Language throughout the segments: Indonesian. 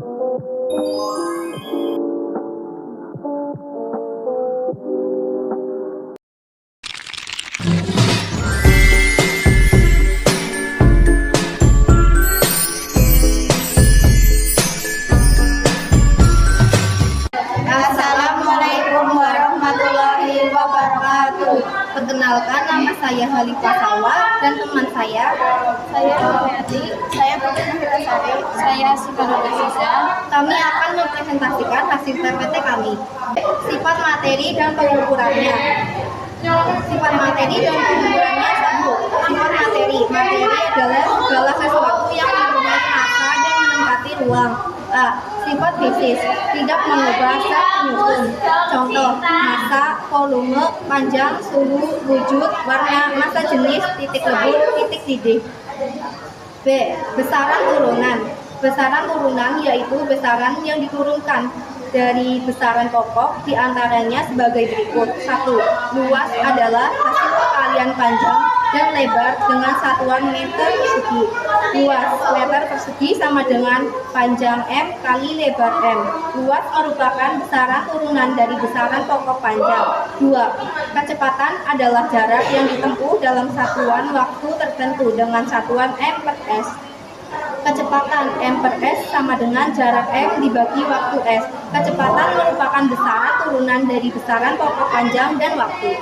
Assalamualaikum warahmatullahi wabarakatuh. Perkenalkan, nama saya Halifah Sawa dan teman saya Rohati, saya Putri Sari, saya Sibanuka Sisa. Kami akan mempresentasikan hasil PPT kami. Sifat materi dan pengukurannya. Sifat materi dan pengukurannya satu. Sifat materi adalah segala sesuatu yang mempunyai massa dan menempati ruang. Sifat basis, tidak mengubah zat penyusun. Contoh, massa, volume, panjang, suhu, wujud, warna, massa jenis, titik lebur, titik didih. B. Besaran turunan. Besaran turunan yaitu besaran yang diturunkan dari besaran pokok, diantaranya sebagai berikut. 1. Luas adalah hasil perkalian panjang dan lebar dengan satuan meter persegi. Luas meter persegi sama dengan panjang M kali lebar M. Luas merupakan besaran turunan dari besaran pokok panjang. 2. Kecepatan adalah jarak yang ditempuh dalam satuan waktu tertentu dengan satuan M per S. Kecepatan M per S sama dengan jarak M dibagi waktu S. Kecepatan merupakan besaran turunan dari besaran pokok panjang dan waktu.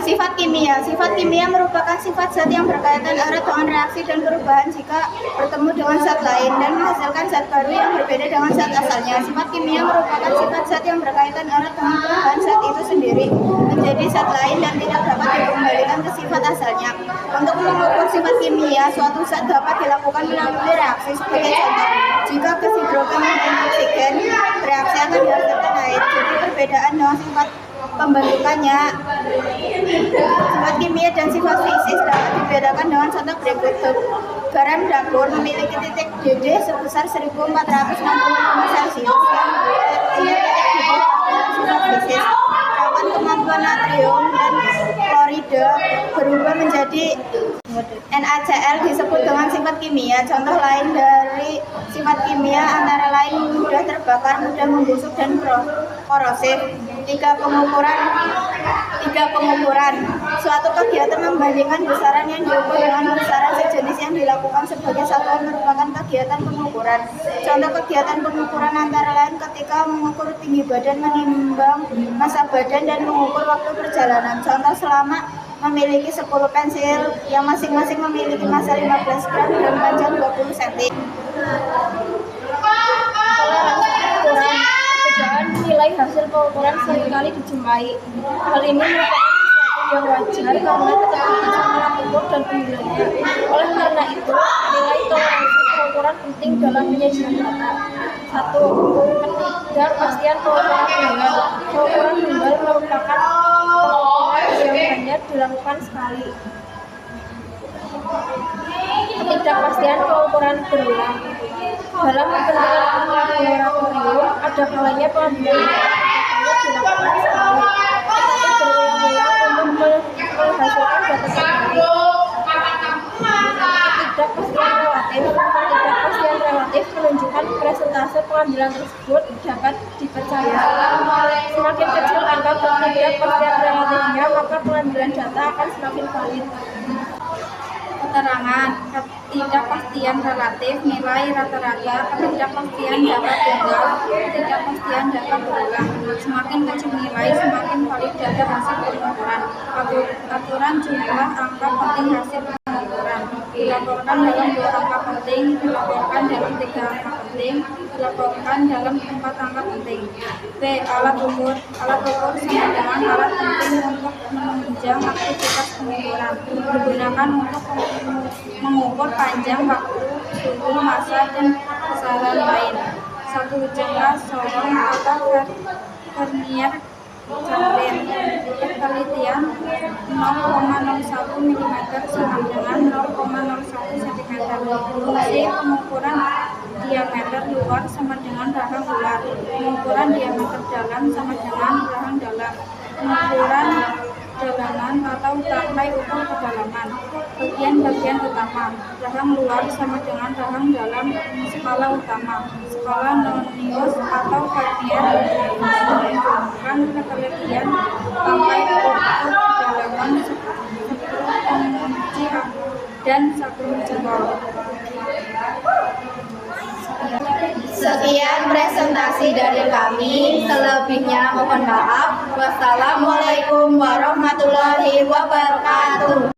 Sifat kimia. Sifat kimia merupakan sifat zat yang berkaitan erat dengan reaksi dan perubahan jika bertemu dengan zat lain dan menghasilkan zat baru yang berbeda dengan zat asalnya. Sifat kimia merupakan sifat zat yang berkaitan erat dengan perubahan zat itu sendiri menjadi zat lain dan tidak dapat dikembalikan ke sifat asalnya. Untuk mengukur sifat kimia, suatu zat dapat dilakukan melalui reaksi sebagai contoh. Jika gas hidrogen dan oksigen bereaksi akan dihasilkan air. Jadi perbedaan dengan sifat pembentukannya, sifat kimia dan sifat fisis dapat dibedakan dengan contoh berikut. Garam dapur memiliki titik didih sebesar 1465 Celcius yang punya titik didih sifat fisis. Sedangkan kemampuan natrium dan klorida berubah menjadi NaCl disebut dengan sifat kimia. Contoh lain dari sifat kimia antara lain mudah terbakar, mudah membusuk, dan korosif. Tiga pengukuran. Suatu kegiatan membandingkan besaran yang diukur dengan besaran sejenis yang dilakukan sebagai satuan merupakan kegiatan pengukuran. Contoh kegiatan pengukuran antara lain ketika mengukur tinggi badan, menimbang massa badan, dan mengukur waktu perjalanan. Contoh selama memiliki 10 pensil yang masing-masing memiliki massa 15 gram dan panjang 20 cm. Perbedaan nilai hasil pengukuran seringkali dijumpai. Hal ini merupakan sesuatu yang wajar karena keterbatasan alat ukur dan penggunanya. Oleh karena itu, nilai toleransi pengukuran penting dalam penyajian data. 1. Ketidakpastian pengukuran tunggal. Pengukuran tunggal merupakan pengukuran yang hanya dilakukan sekali. Ketidakpastian pengukuran berulang. Dalam penelitian laboratorium, ada kalanya pengambilan data dilakukan sekali, tetapi berulang-ulang untuk menghasilkan data terbaru. Ketidakpastian relatif menunjukkan presentase pengambilan tersebut dapat dipercaya. Semakin kecil angka ketidakpastian relatifnya, maka pengambilan data akan semakin valid. Keterangan ketidakpastian relatif, nilai rata-rata, ketidakpastian data tunggal, ketidakpastian data berulang. Semakin kecil nilai, semakin valid data hasil pengukuran. Aturan jumlah angka penting hasil pengukuran dilaporkan dalam 2 angka penting, dilaporkan dalam 3 angka penting, dilaporkan dalam 4 angka penting. B. Alat ukur. Alat ukur sama dengan alat penting untuk menunjang aktivitas pengukuran. Digunakan untuk mengukur panjang waktu, suhu, massa, dan besaran lain. 1. Jangka sorong atau vernier Chamberlain. Penelitian 0,01 mm sama dengan 0,01 cm. Fungsi pengukuran diameter luar sama dengan rahang luar. Pengukuran diameter dalam sama dengan rahang dalam. Pengukuran dalaman atau tangkai ukur kedalaman. Bagian-bagian utama. Rahang luar sama dengan rahang dalam skala utama, skala Nonius atau bagian menunjukkan ketelitian sampai ukur kedalaman 10 inci dan 1 jempol. Sekian presentasi dari kami. Selebihnya mohon maaf. Wassalamualaikum warahmatullahi wabarakatuh.